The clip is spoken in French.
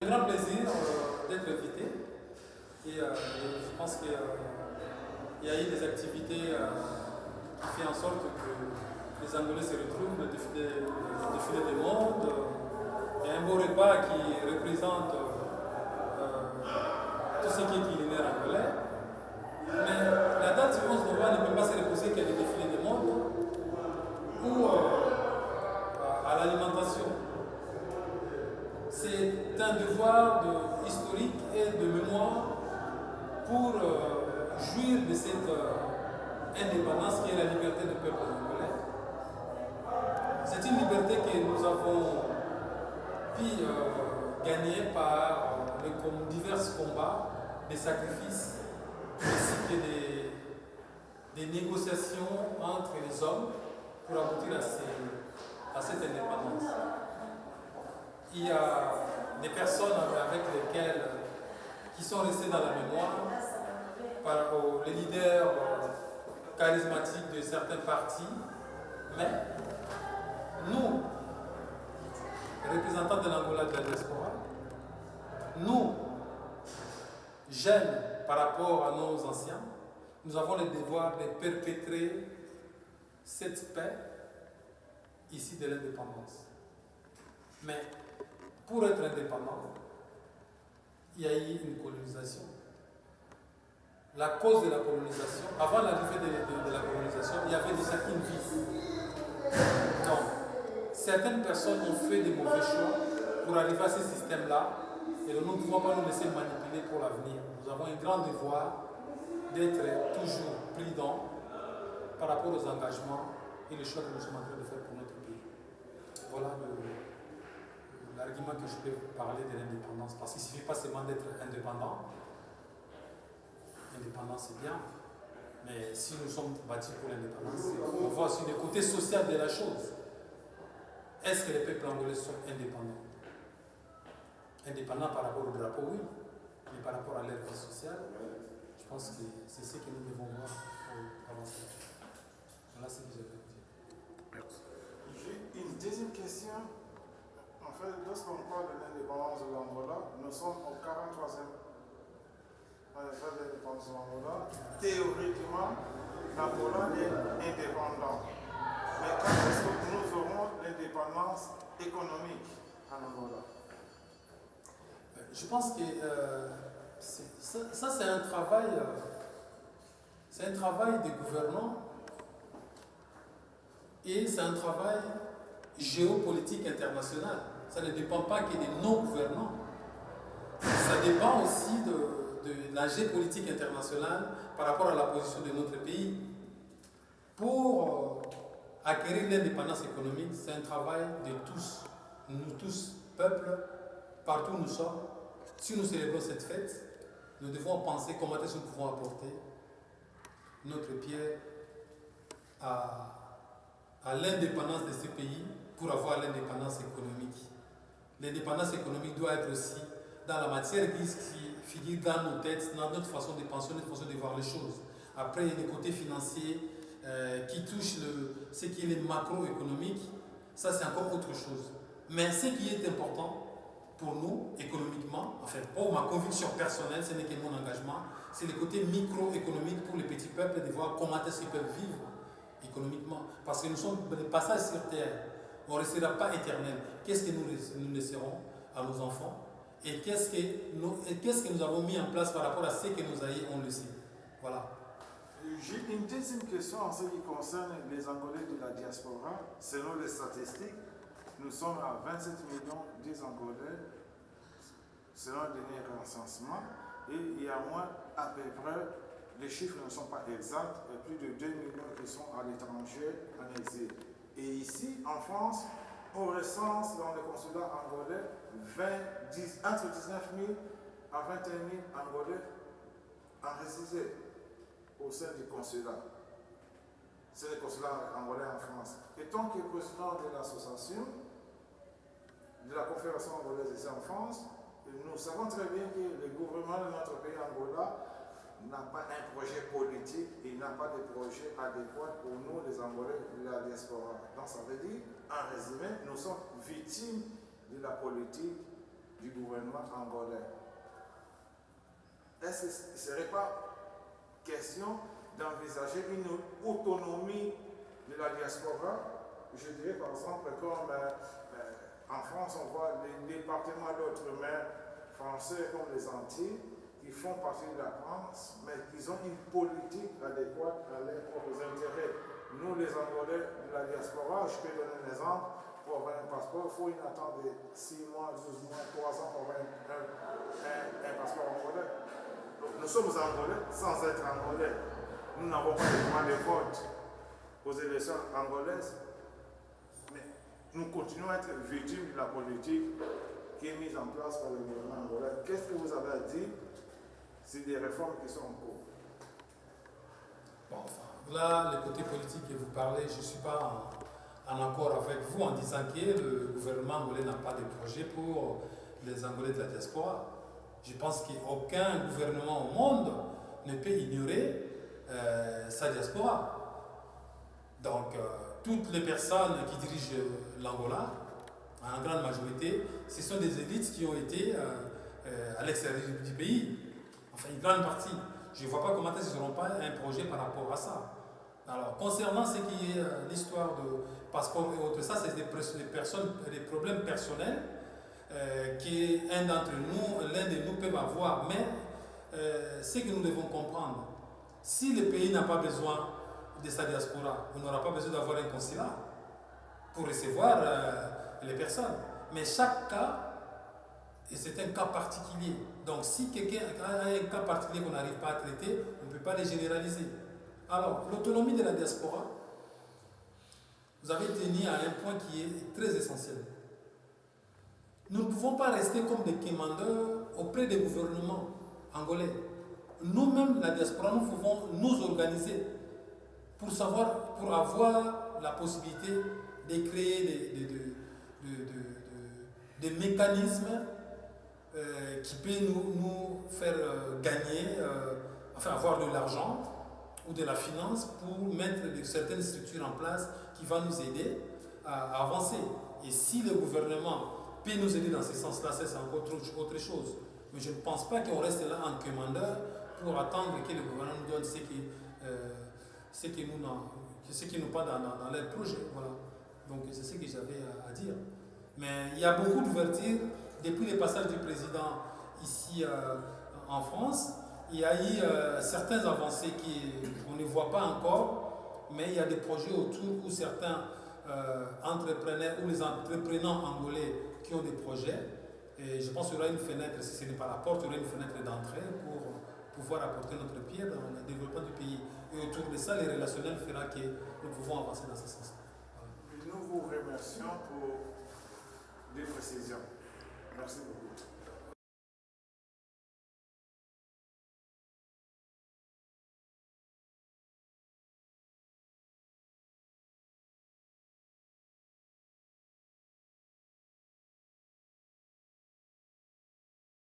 Un grand plaisir d'être invité et je pense qu'il y a eu des activités qui font en sorte que les Angolais se retrouvent, le défilé des mondes, il y a un beau repas qui représente tout ce qui est culinaire angolais. Mais la date du 11 novembre ne peut pas se reposer qu'à des défilés des mondes ou à l'alimentation. C'est un devoir historique et de mémoire pour jouir de cette indépendance qui est la liberté du peuple angolais. C'est une liberté que nous avons pu gagner par divers combats, des sacrifices, ainsi que des négociations entre les hommes pour aboutir à cette indépendance. Il y a des personnes avec lesquelles qui sont restées dans la mémoire, les leaders charismatiques de certains partis, mais nous, représentants de l'Angola de la diaspora, nous, jeunes par rapport à nos anciens, nous avons le devoir de perpétrer cette paix ici de l'indépendance. Mais pour être indépendant, il y a eu une colonisation. La cause de la colonisation, avant l'arrivée de la colonisation, il y avait déjà une vie. Donc, certaines personnes ont fait des mauvais choix pour arriver à ce système-là et nous ne pouvons pas nous laisser manipuler pour l'avenir. Nous avons un grand devoir d'être toujours prudents par rapport aux engagements et les choix que nous sommes en train de faire pour notre pays. Voilà l'argument que je peux parler de l'indépendance, parce qu'il ne suffit pas seulement d'être indépendant. L'indépendance c'est bien, mais si nous sommes bâtis pour l'indépendance, on voit aussi le côté social de la chose. Est-ce que les peuples angolais sont indépendants? Indépendants par rapport au drapeau, oui, mais par rapport à leur vie sociale, je pense que c'est ce que nous devons voir pour avancer. Voilà ce que je veux dire. Merci. J'ai une deuxième question. En fait, lorsqu'on parle de l'indépendance de l'Angola, nous sommes au 43e anniversaire de l'indépendance de l'Angola. Théoriquement, l'Angola est indépendant. Mais quand est-ce que nous aurons l'indépendance économique en Angola? Je pense que ça c'est un travail, de gouvernants et c'est un travail géopolitique international. Ça ne dépend pas que des non-gouvernants. Ça dépend aussi de la géopolitique internationale par rapport à la position de notre pays. Pour acquérir l'indépendance économique, c'est un travail de tous. Nous tous, peuples, partout où nous sommes. Si nous célébrons cette fête, nous devons penser comment est-ce que nous pouvons apporter notre pierre à l'indépendance de ce pays pour avoir l'indépendance économique. L'indépendance économique doit être aussi dans la matière grise qui figure dans nos têtes, dans notre façon de penser, notre façon de voir les choses. Après, il y a des côtés financiers qui touchent ce qui est macroéconomique. Ça, c'est encore autre chose. Mais ce qui est important pour nous, économiquement, en fait, pour ma conviction personnelle, ce n'est que mon engagement, c'est le côté microéconomique pour les petits peuples, de voir comment est-ce qu'ils peuvent vivre économiquement. Parce que nous sommes des passages sur terre. On ne restera pas éternel. Qu'est-ce que nous laisserons à nos enfants? Et qu'est-ce que nous avons mis en place par rapport à ce que nos aïeux ont laissé? Voilà. J'ai une deuxième question en ce qui concerne les Angolais de la diaspora. Selon les statistiques, nous sommes à 27 millions des Angolais, selon le dernier recensement, et il y a moins à peu près, les chiffres ne sont pas exacts, plus de 2 millions qui sont à l'étranger, en exil. Et ici, en France, on recense dans le consulat angolais entre 19 000 à 21 000 Angolais enregistrés au sein du consulat. C'est le consulat angolais en France. Et tant que président de l'association, de la Confédération angolaise ici en France, nous savons très bien que le gouvernement de notre pays, Angola, n'a pas un projet politique, il n'a pas de projet adéquat pour nous, les Angolais de la diaspora. Donc ça veut dire, en résumé, nous sommes victimes de la politique du gouvernement angolais. Est-ce que ce ne serait pas question d'envisager une autonomie de la diaspora? Je dirais par exemple comme en France, on voit les départements d'outre-mer français comme les Antilles qui font partie de la France, mais qui ont une politique adéquate à leurs propres intérêts. Nous, les Angolais de la diaspora, je peux donner un exemple, pour avoir un passeport, il faut une attente de 6 mois, 12 mois, 3 ans pour avoir un passeport angolais. Donc, nous sommes Angolais sans être Angolais. Nous n'avons pas le droit de vote aux élections angolaises, mais nous continuons à être victimes de la politique qui est mise en place par le gouvernement angolais. Qu'est-ce que vous avez à dire? C'est des réformes qui sont en cours. Bon, enfin, là, le côté politique que vous parlez, je ne suis pas en accord avec vous en disant que le gouvernement angolais n'a pas de projet pour les Angolais de la diaspora. Je pense qu'aucun gouvernement au monde ne peut ignorer sa diaspora. Donc, toutes les personnes qui dirigent l'Angola, en grande majorité, ce sont des élites qui ont été à l'extérieur du pays. Enfin, une grande partie. Je ne vois pas comment ils n'auront pas un projet par rapport à ça. Alors, concernant ce qui est l'histoire de passeport et autres, ça, c'est des problèmes personnels qu'un l'un de nous peut avoir. Mais ce que nous devons comprendre, si le pays n'a pas besoin de sa diaspora, on n'aura pas besoin d'avoir un consulat pour recevoir les personnes. Mais chaque cas, et c'est un cas particulier. Donc si quelqu'un a un cas particulier qu'on n'arrive pas à traiter, on ne peut pas les généraliser. Alors, l'autonomie de la diaspora, vous avez tenu à un point qui est très essentiel. Nous ne pouvons pas rester comme des commandeurs auprès des gouvernements angolais. Nous-mêmes, la diaspora, nous pouvons nous organiser pour avoir la possibilité de créer des mécanismes qui peuvent nous faire gagner, avoir de l'argent ou de la finance pour mettre certaines structures en place qui vont nous aider à avancer. Et si le gouvernement peut nous aider dans ce sens-là, c'est encore autre chose. Mais je ne pense pas qu'on reste là en commandeur pour attendre que le gouvernement nous donne ce qui nous pas dans leur projet. Voilà. Donc c'est ce que j'avais à dire. Mais il y a beaucoup d'ouverture. Depuis le passage du président ici en France, il y a eu certaines avancées qu'on ne voit pas encore, mais il y a des projets autour où certains entrepreneurs ou les entrepreneurs angolais qui ont des projets. Et je pense qu'il y aura une fenêtre, si ce n'est pas la porte, il y aura une fenêtre d'entrée pour pouvoir apporter notre pierre dans le développement du pays. Et autour de ça, les relationnels fera que nous pouvons avancer dans ce sens. Voilà. Nous vous remercions pour des précisions. Merci beaucoup.